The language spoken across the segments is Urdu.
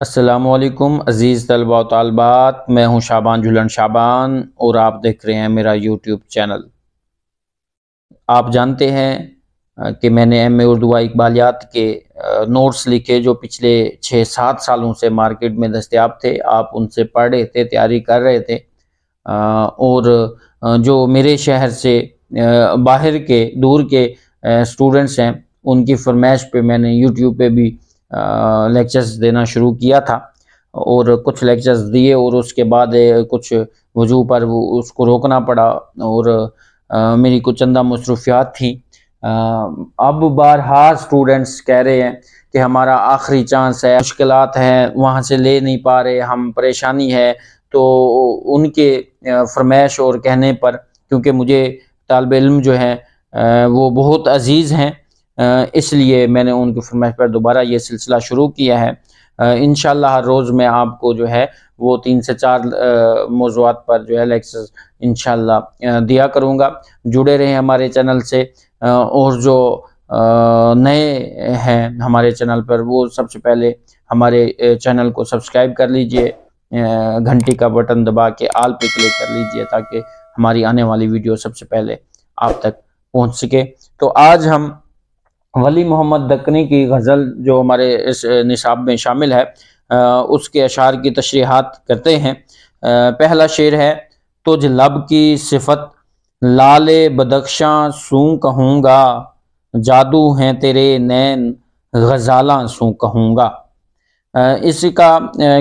السلام علیکم عزیز طلباء و طالبات، میں ہوں شعبان جھولن شعبان اور آپ دیکھ رہے ہیں میرا یوٹیوب چینل۔ آپ جانتے ہیں کہ میں نے ایم اے اردو اقبالیات کے نوٹس لکھے جو پچھلے 6-7 سالوں سے مارکیٹ میں دستیاب تھے۔ آپ ان سے پڑھ رہے تھے، تیاری کر رہے تھے، اور جو میرے شہر سے باہر کے دور کے اسٹوڈنٹس ہیں ان کی فرمائش پہ میں نے یوٹیوب پہ بھی لیکچرز دینا شروع کیا تھا، اور کچھ لیکچرز دیے اور اس کے بعد کچھ وجوہ پر اس کو روکنا پڑا، اور میری کچھ چندہ مصروفیات تھیں۔ اب بارہا اسٹوڈنٹس کہہ رہے ہیں کہ ہمارا آخری چانس ہے، مشکلات ہیں، وہاں سے لے نہیں پا رہے، ہم پریشانی ہے۔ تو ان کے فرمائش اور کہنے پر، کیونکہ مجھے طالب علم جو ہیں وہ بہت عزیز ہیں، اس لیے میں نے ان کی فرمائش پر دوبارہ یہ سلسلہ شروع کیا ہے۔ انشاءاللہ ہر روز میں آپ کو جو ہے وہ 3 سے 4 موضوعات پر جو ہے لیکچرز انشاءاللہ دیا کروں گا۔ جڑے رہیں ہمارے چینل سے، اور جو نئے ہیں ہمارے چینل پر وہ سب سے پہلے ہمارے چینل کو سبسکرائب کر لیجئے، گھنٹی کا بٹن دبا کے آل پہ کلک کر لیجئے تاکہ ہماری آنے والی ویڈیو سب سے پہلے آپ تک پہنچ سکے۔ تو آج ہم ولی محمد دکنی کی غزل جو ہمارے اس نصاب میں شامل ہے اس کے اشعار کی تشریحات کرتے ہیں۔ پہلا شعر ہے: تجھ لب کی صفت لال بدخشاں سوں کہوں گا، جادو ہیں تیرے نین غزالاں سوں کہوں گا۔ اس کا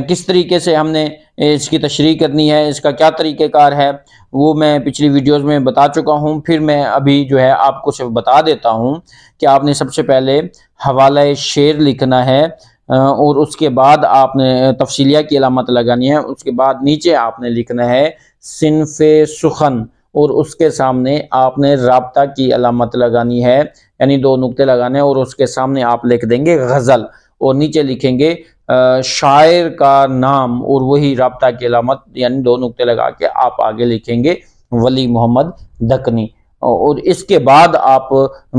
کس طریقے سے ہم نے اس کی تشریح کرنی ہے، اس کا کیا طریقہ کار ہے، وہ میں پچھلی ویڈیوز میں بتا چکا ہوں۔ پھر میں ابھی جو ہے آپ کو صرف بتا دیتا ہوں کہ آپ نے سب سے پہلے حوالہ شعر لکھنا ہے، اور اس کے بعد آپ نے تفصیلیہ کی علامت لگانی ہے۔ اس کے بعد نیچے آپ نے لکھنا ہے صنف سخن، اور اس کے سامنے آپ نے رابطہ کی علامت لگانی ہے، یعنی 2 نقطے لگانے ہیں، اور اس کے سامنے آپ لکھ دیں گے غزل، اور نیچے لکھیں گے شاعر کا نام، اور وہی رابطہ کی علامت یعنی 2 نقطے لگا کے آپ آگے لکھیں گے ولی محمد دکنی۔ اور اس کے بعد آپ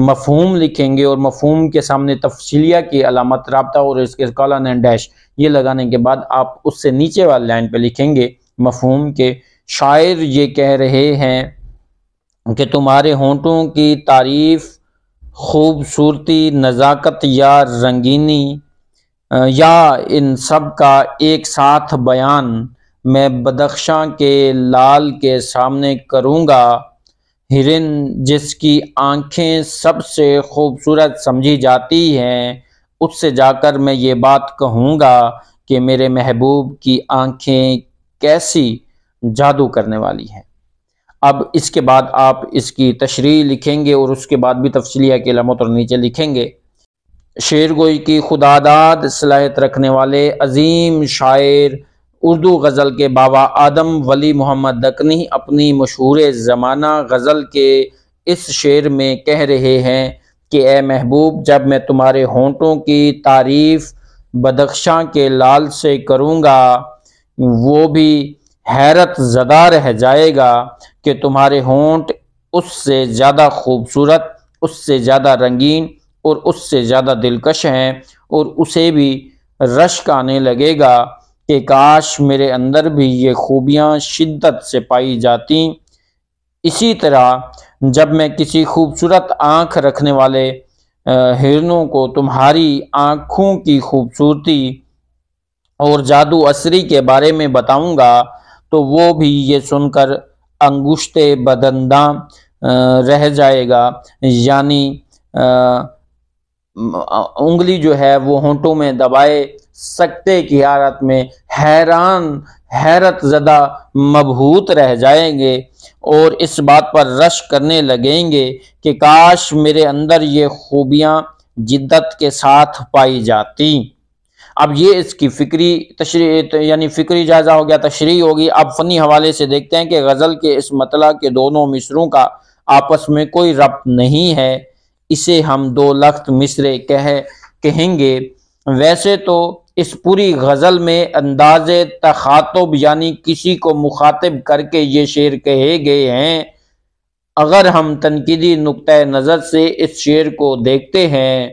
مفہوم لکھیں گے، اور مفہوم کے سامنے تفصیلیہ کی علامت رابطہ اور اس کے کالن اینڈ ڈیش یہ لگانے کے بعد آپ اس سے نیچے والی لائن پہ لکھیں گے مفہوم کے: شاعر یہ کہہ رہے ہیں کہ تمہارے ہونٹوں کی تعریف، خوبصورتی، نزاکت یا رنگینی، یا ان سب کا ایک ساتھ بیان میں بدخشاں کے لال کے سامنے کروں گا۔ ہرن جس کی آنکھیں سب سے خوبصورت سمجھی جاتی ہیں، اس سے جا کر میں یہ بات کہوں گا کہ میرے محبوب کی آنکھیں کیسی جادو کرنے والی ہیں۔ اب اس کے بعد آپ اس کی تشریح لکھیں گے، اور اس کے بعد بھی تفصیلیہ کی علامت اور نیچے لکھیں گے: شعر گوئی کی خداداد صلاحیت رکھنے والے عظیم شاعر اردو غزل کے بابا آدم ولی محمد دکنی اپنی مشہور زمانہ غزل کے اس شعر میں کہہ رہے ہیں کہ اے محبوب، جب میں تمہارے ہونٹوں کی تعریف بدخشاں کے لال سے کروں گا، وہ بھی حیرت زدہ رہ جائے گا کہ تمہارے ہونٹ اس سے زیادہ خوبصورت، اس سے زیادہ رنگین اور اس سے زیادہ دلکش ہیں، اور اسے بھی رشک آنے لگے گا کہ کاش میرے اندر بھی یہ خوبیاں شدت سے پائی جاتی۔ اسی طرح جب میں کسی خوبصورت آنکھ رکھنے والے ہرنوں کو تمہاری آنکھوں کی خوبصورتی اور جادو اثری کے بارے میں بتاؤں گا، تو وہ بھی یہ سن کر انگشت بدنداں رہ جائے گا، یعنی انگلی جو ہے وہ ہونٹوں میں دبائے سکتے کی حالت میں حیرت زدہ مبہوت رہ جائیں گے، اور اس بات پر رشک کرنے لگیں گے کہ کاش میرے اندر یہ خوبیاں جدت کے ساتھ پائی جاتی۔ اب یہ اس کی فکری تشریح یعنی فکری جائزہ ہو گیا، تشریح ہوگی۔ اب فنی حوالے سے دیکھتے ہیں کہ غزل کے اس مطلع کے دونوں مصروں کا آپس میں کوئی ربط نہیں ہے، اسے ہم 2 لخت مصرے کہیں گے۔ ویسے تو اس پوری غزل میں انداز تخاطب یعنی کسی کو مخاطب کر کے یہ شعر کہے گئے ہیں۔ اگر ہم تنقیدی نقطہ نظر سے اس شعر کو دیکھتے ہیں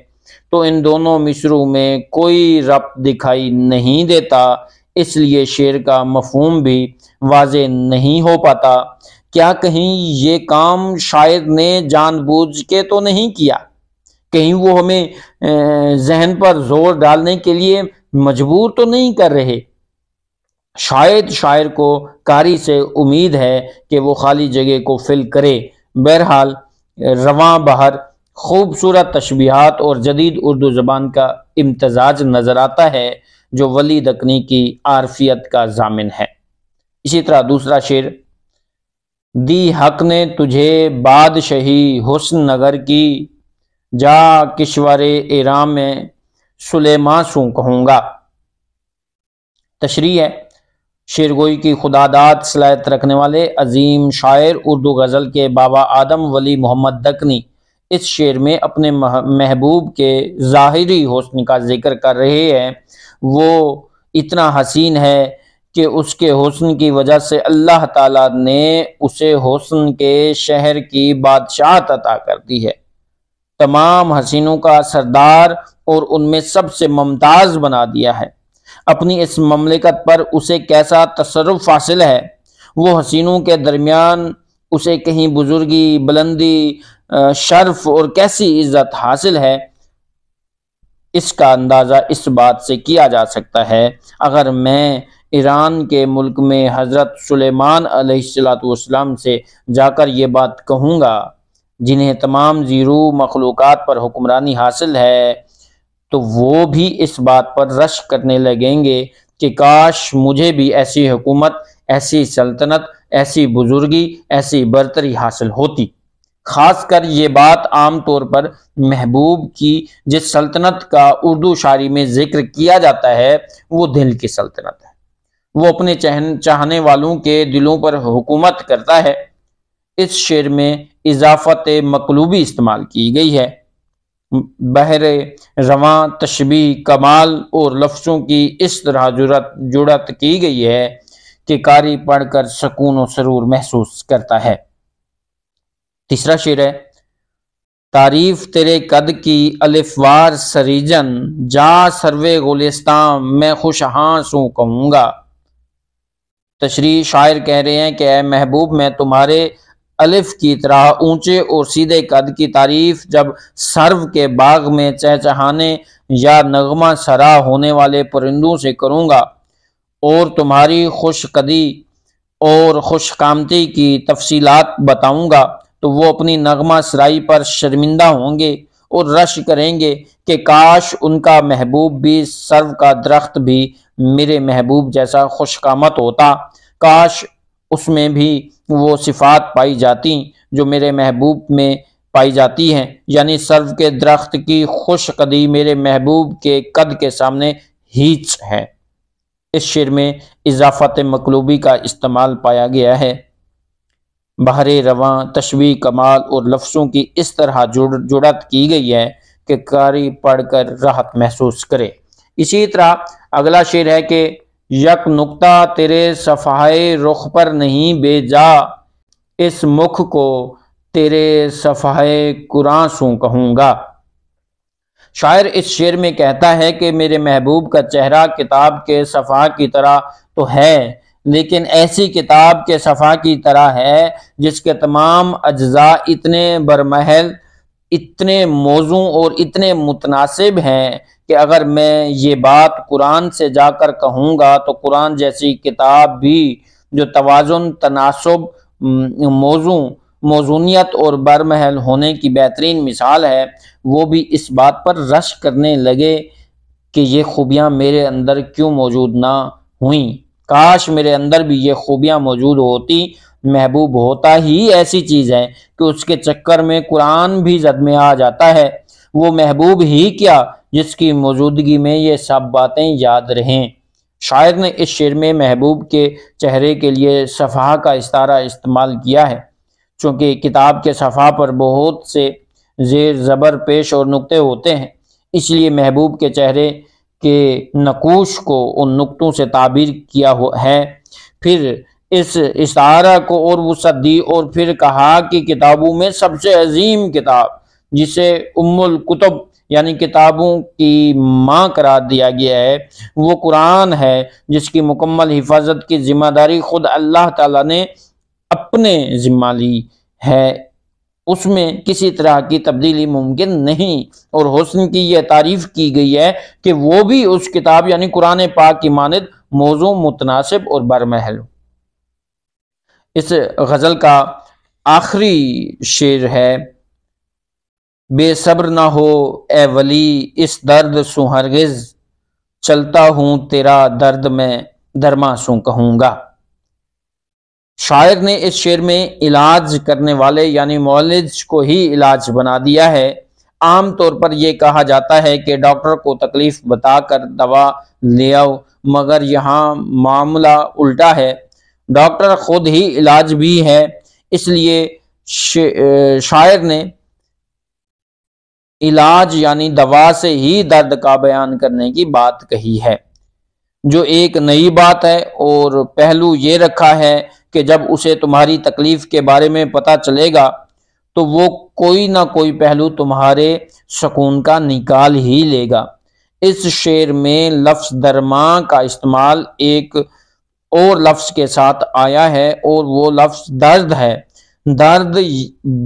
تو ان دونوں مصروں میں کوئی ربط دکھائی نہیں دیتا، اس لیے شعر کا مفہوم بھی واضح نہیں ہو پاتا۔ کیا کہیں یہ کام شاعر نے جان بوجھ کے تو نہیں کیا؟ کہیں وہ ہمیں ذہن پر زور ڈالنے کے لیے مجبور تو نہیں کر رہے؟ شاید شاعر کو قاری سے امید ہے کہ وہ خالی جگہ کو فل کرے۔ بہرحال رواں بہر خوبصورت تشبیہات اور جدید اردو زبان کا امتزاج نظر آتا ہے جو ولی دکنی کی عارفیت کا ضامن ہے۔ اسی طرح دوسرا شعر: دی حق نے تجھے بادشاہی حسن نگر کی، جا کشور ایران میں سلیماں سوں کہوں گا۔ تشریح ہے: شعر گوئی کی خداداد صلاحیت رکھنے والے عظیم شاعر اردو غزل کے بابا آدم ولی محمد دکنی اس شعر میں اپنے محبوب کے ظاہری حسن کا ذکر کر رہے ہیں۔ وہ اتنا حسین ہے کہ اس کے حسن کی وجہ سے اللہ تعالیٰ نے اسے حسن کے شہر کی بادشاہت عطا کر دی ہے، تمام حسینوں کا سردار اور ان میں سب سے ممتاز بنا دیا ہے۔ اپنی اس مملکت پر اسے کیسا تصرف حاصل ہے، وہ حسینوں کے درمیان اسے کہیں بزرگی، بلندی، شرف اور کیسی عزت حاصل ہے، اس کا اندازہ اس بات سے کیا جا سکتا ہے اگر میں ایران کے ملک میں حضرت سلیمان علیہ السلام سے جا کر یہ بات کہوں گا جنہیں تمام زیرو مخلوقات پر حکمرانی حاصل ہے، تو وہ بھی اس بات پر رشک کرنے لگیں گے کہ کاش مجھے بھی ایسی حکومت، ایسی سلطنت، ایسی بزرگی، ایسی برتری حاصل ہوتی۔ خاص کر یہ بات عام طور پر محبوب کی جس سلطنت کا اردو شاعری میں ذکر کیا جاتا ہے وہ دل کی سلطنت ہے۔ وہ اپنے چاہنے والوں کے دلوں پر حکومت کرتا ہے۔ اس شعر میں اضافت مقلوبی استعمال کی گئی ہے۔ بحر رواں تشبیہ، کمال اور لفظوں کی اس طرح جڑت کی گئی ہے کہ قاری پڑھ کر سکون و سرور محسوس کرتا ہے۔ تیسرا شعر ہے: تعریف تیرے قد کی الف وار سریجن، جا سروے گلستان میں خوش ہاں سوں کہوں گا۔ تشریح: شاعر کہہ رہے ہیں کہ اے محبوب، میں تمہارے الف کی طرح اونچے اور سیدھے قد کی تعریف جب سرو کے باغ میں چہچہانے یا نغمہ سرا ہونے والے پرندوں سے کروں گا، اور تمہاری خوش قدی اور خوش قامتی کی تفصیلات بتاؤں گا، تو وہ اپنی نغمہ سرائی پر شرمندہ ہوں گے اور رشک کریں گے کہ کاش ان کا محبوب بھی، سرو کا درخت بھی میرے محبوب جیسا خوش قامت ہوتا، کاش اس میں بھی وہ صفات پائی جاتی جو میرے محبوب میں پائی جاتی ہیں، یعنی سرو کے درخت کی خوش قدی میرے محبوب کے قد کے سامنے ہیچ ہے۔ اس شعر میں اضافت مقلوبی کا استعمال پایا گیا ہے۔ بحر رواں تشبیہ، کمال اور لفظوں کی اس طرح جڑت کی گئی ہے کہ قاری پڑھ کر راحت محسوس کرے۔ اسی طرح اگلا شعر ہے کہ یک نقطہ تیرے صفحۂ رخ پر نہیں بھیجا، اس مکھ کو تیرے صفحۂ قرآن سوں کہوں گا۔ شاعر اس شعر میں کہتا ہے کہ میرے محبوب کا چہرہ کتاب کے صفحہ کی طرح تو ہے، لیکن ایسی کتاب کے صفحہ کی طرح ہے جس کے تمام اجزاء اتنے برمحل، اتنے موزوں اور اتنے متناسب ہیں کہ اگر میں یہ بات قرآن سے جا کر کہوں گا تو قرآن جیسی کتاب بھی جو توازن، تناسب، موزونیت اور برمحل ہونے کی بہترین مثال ہے، وہ بھی اس بات پر رشک کرنے لگے کہ یہ خوبیاں میرے اندر کیوں موجود نہ ہوئیں، کاش میرے اندر بھی یہ خوبیاں موجود ہوتی۔ محبوب ہوتا ہی ایسی چیز ہے کہ اس کے چکر میں قرآن بھی زد میں آ جاتا ہے، وہ محبوب ہی کیا جس کی موجودگی میں یہ سب باتیں یاد رہیں۔ شاعر نے اس شعر میں محبوب کے چہرے کے لیے صفحہ کا استعارہ استعمال کیا ہے، چونکہ کتاب کے صفحہ پر بہت سے زیر زبر، پیش اور نقطے ہوتے ہیں، اس لیے محبوب کے چہرے کے نقوش کو ان نقطوں سے تعبیر کیا ہے۔ پھر اس استعارہ کو اور وسعت دی اور پھر کہا کہ کتابوں میں سب سے عظیم کتاب جسے ام الکتب یعنی کتابوں کی ماں قرار دیا گیا ہے، وہ قرآن ہے جس کی مکمل حفاظت کی ذمہ داری خود اللہ تعالیٰ نے اپنے ذمہ لی ہے، اس میں کسی طرح کی تبدیلی ممکن نہیں، اور حسن کی یہ تعریف کی گئی ہے کہ وہ بھی اس کتاب یعنی قرآن پاک کی مانند موضوع، متناسب اور برمحل ہو۔ اس غزل کا آخری شعر ہے: بے صبر نہ ہو اے ولی اس درد سو ہرگز، چلتا ہوں تیرا درد میں درما سوں کہوں گا۔ شاعر نے اس شعر میں علاج کرنے والے یعنی معالج کو ہی علاج بنا دیا ہے۔ عام طور پر یہ کہا جاتا ہے کہ ڈاکٹر کو تکلیف بتا کر دوا لے آؤ، مگر یہاں معاملہ الٹا ہے، ڈاکٹر خود ہی علاج بھی ہے۔ اس لیے شاعر نے علاج یعنی دوا سے ہی درد کا بیان کرنے کی بات کہی ہے، جو ایک نئی بات ہے، اور پہلو یہ رکھا ہے کہ جب اسے تمہاری تکلیف کے بارے میں پتہ چلے گا تو وہ کوئی نہ کوئی پہلو تمہارے سکون کا نکال ہی لے گا۔ اس شعر میں لفظ درما کا استعمال ایک اور لفظ کے ساتھ آیا ہے، اور وہ لفظ درد ہے۔ درد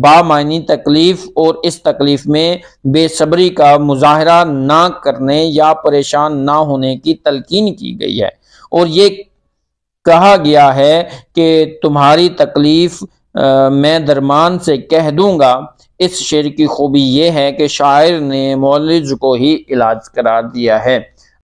بامعنی تکلیف، اور اس تکلیف میں بے صبری کا مظاہرہ نہ کرنے یا پریشان نہ ہونے کی تلقین کی گئی ہے، اور یہ کہا گیا ہے کہ تمہاری تکلیف میں درمان سے کہہ دوں گا۔ اس شعر کی خوبی یہ ہے کہ شاعر نے معالج کو ہی علاج قرار دیا ہے۔